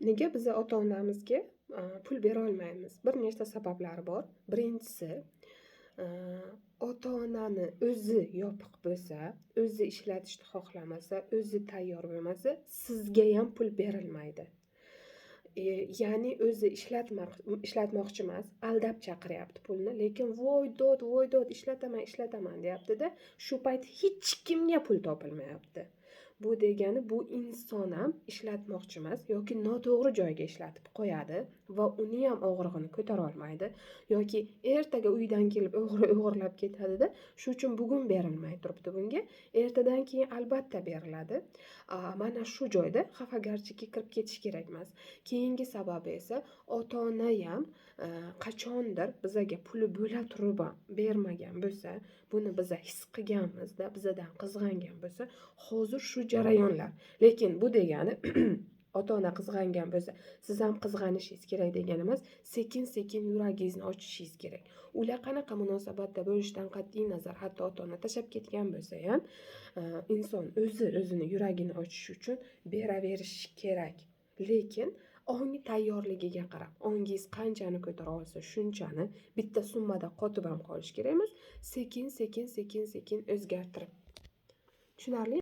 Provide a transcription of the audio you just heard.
Nega biz ota-onamizga pul bera olmaymiz? Bir nechta sabablari bor. Birinchisi, ota-onani o'zi yopiq bo'lsa, o'zi ishlatishni xohlamasa, o'zi tayyor bo'lmasa, sizga ham pul berilmaydi. Ya'ni o'zi ishlatmoqchi emas, aldab chaqiryapti pulni, lekin voy dod ishlataman deyapti-da, shu payt hech kimga pul topilmayapti. Bu degani bu inson ham ishlatmoqchi emas yoki noto'g'ri joyga ishlatib qo'yadi va uni ham og'rig'ini ko'tara olmaydi yoki ertaga uydan kelib o'g'irlab ketadi-da, shu uchun bugun berilmay turibdi bunga, ertadan keyin albatta beriladi. Mana shu joyda xafagarchilikka kirib ketish kerak emas. Keyingi sababi esa ota-ona ham qachondir bizaga puli bo'la turib ham bermagan bo'lsa, buni biz his qilganmizda, bizadan qizg'angan bo'lsa, hozir shu jarayonlar. Lekin bu degani ota-ona qizg'angan bo'lsa, siz ham qizg'anishingiz kerak degani emas, sekin-sekin yuragingizni ochishingiz kerak. Ular qanaqa munosabatda bo'lishidan qat'iy nazar, hatto ota-ona tashlab ketgan bo'lsa ham, inson o'zini yuragini ochish uchun beraverishi kerak. Lekin ongi tayyorligiga qarab, ongingiz qanchani ko'tara olsa, shunchani bitta summada qotib ham qolish kerak emas, sekin o'zgartirib. Tushunarli?